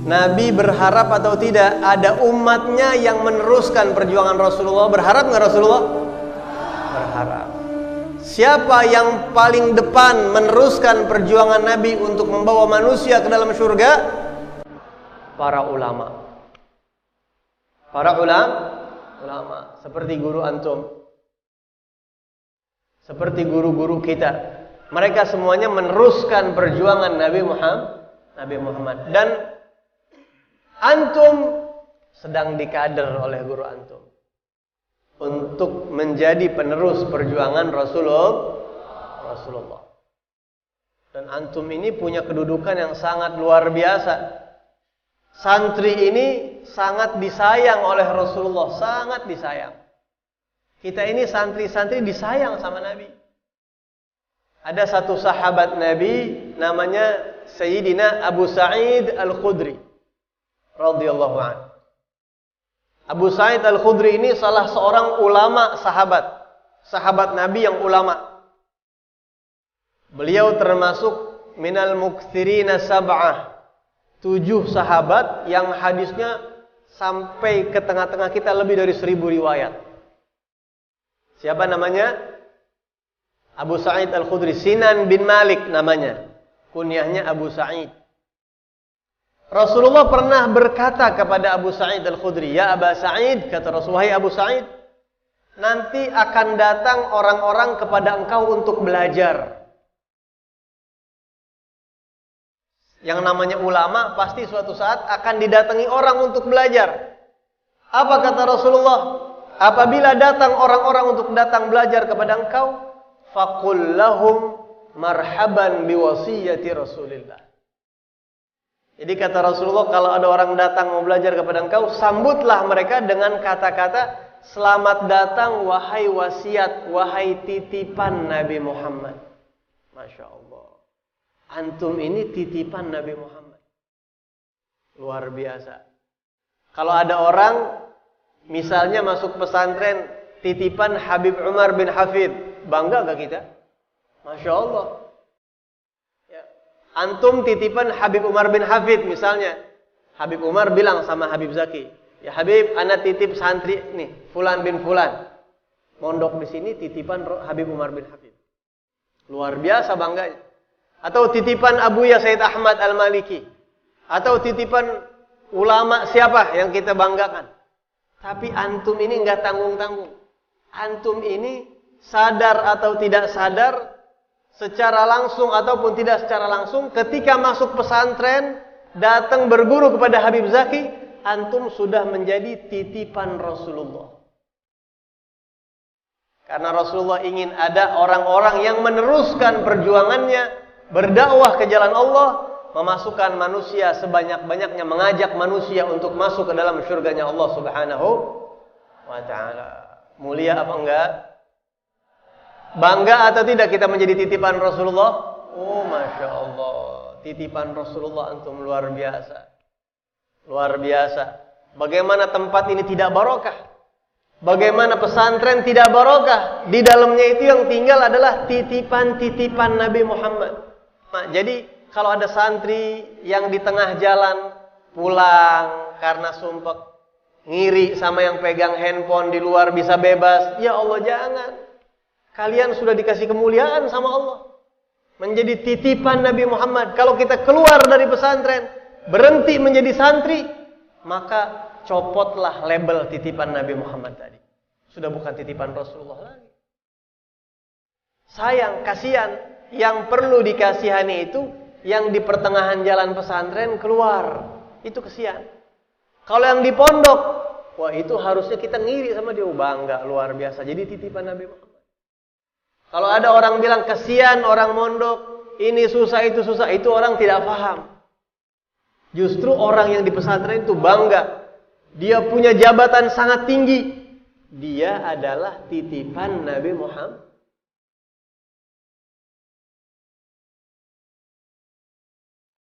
Nabi berharap atau tidak ada umatnya yang meneruskan perjuangan Rasulullah? Berharap nggak Rasulullah? Berharap. Siapa yang paling depan meneruskan perjuangan Nabi untuk membawa manusia ke dalam surga? Para ulama. Para ulama. Seperti guru antum. Seperti guru-guru kita. Mereka semuanya meneruskan perjuangan Nabi Muhammad. Dan antum sedang dikader oleh guru antum untuk menjadi penerus perjuangan Rasulullah. Dan antum ini punya kedudukan yang sangat luar biasa. Santri ini sangat disayang oleh Rasulullah, sangat disayang. Kita ini santri-santri disayang sama Nabi. Ada satu sahabat Nabi namanya Sayyidina Abu Sa'id Al-Khudri radhiyallahu anhu. Abu Sa'id Al-Khudri ini salah seorang ulama sahabat Nabi yang ulama. Beliau termasuk minal muktsirina sab'ah, 7 sahabat yang hadisnya sampai ke tengah-tengah kita lebih dari 1000 riwayat. Siapa namanya? Abu Sa'id Al-Khudri, Sinan bin Malik namanya. Kunyahnya Abu Sa'id. Rasulullah pernah berkata kepada Abu Sa'id Al-Khudri, "Ya Aba Sa'id," kata Rasulullah, "Hai Abu Sa'id, nanti akan datang orang-orang kepada engkau untuk belajar." Yang namanya ulama pasti suatu saat akan didatangi orang untuk belajar. Apa kata Rasulullah? Apabila datang orang-orang untuk datang belajar kepada engkau, faqul lahum marhaban biwasiyati Rasulillah. Jadi kata Rasulullah, kalau ada orang datang mau belajar kepada engkau, sambutlah mereka dengan kata-kata, "Selamat datang wahai wasiat, wahai titipan Nabi Muhammad." Masya Allah. Antum ini titipan Nabi Muhammad. Luar biasa. Kalau ada orang misalnya masuk pesantren titipan Habib Umar bin Hafid, bangga gak kita? Masya Allah. Antum titipan Habib Umar bin Hafid misalnya. Habib Umar bilang sama Habib Zaki, "Ya Habib, ana titip santri nih, Fulan bin Fulan. Mondok di sini titipan Habib Umar bin Hafid." Luar biasa bangganya. Atau titipan Abuya Said Ahmad Al-Maliki. Atau titipan ulama siapa yang kita banggakan. Tapi antum ini enggak tanggung-tanggung. Antum ini sadar atau tidak sadar, secara langsung ataupun tidak secara langsung, ketika masuk pesantren, datang berguru kepada Habib Zaki, antum sudah menjadi titipan Rasulullah. Karena Rasulullah ingin ada orang-orang yang meneruskan perjuangannya, berdakwah ke jalan Allah, memasukkan manusia sebanyak-banyaknya, mengajak manusia untuk masuk ke dalam surganya Allah Subhanahu wa ta'ala. Mulia apa enggak? Bangga atau tidak kita menjadi titipan Rasulullah? Oh, Masya Allah. Titipan Rasulullah antum luar biasa. Luar biasa. Bagaimana tempat ini tidak barokah? Bagaimana pesantren tidak barokah? Di dalamnya itu yang tinggal adalah titipan-titipan Nabi Muhammad. Nah, jadi kalau ada santri yang di tengah jalan pulang karena sumpek, ngiri sama yang pegang handphone di luar bisa bebas, ya Allah jangan. Kalian sudah dikasih kemuliaan sama Allah. Menjadi titipan Nabi Muhammad. Kalau kita keluar dari pesantren, berhenti menjadi santri, maka copotlah label titipan Nabi Muhammad tadi. Sudah bukan titipan Rasulullah lagi. Sayang, kasihan. Yang perlu dikasihani itu yang di pertengahan jalan pesantren keluar. Itu kasihan. Kalau yang di pondok, wah itu harusnya kita ngiri sama dia. Bangga, luar biasa. Jadi titipan Nabi Muhammad. Kalau ada orang bilang kasihan orang mondok, ini susah, itu orang tidak paham. Justru orang yang di pesantren itu bangga. Dia punya jabatan sangat tinggi. Dia adalah titipan Nabi Muhammad.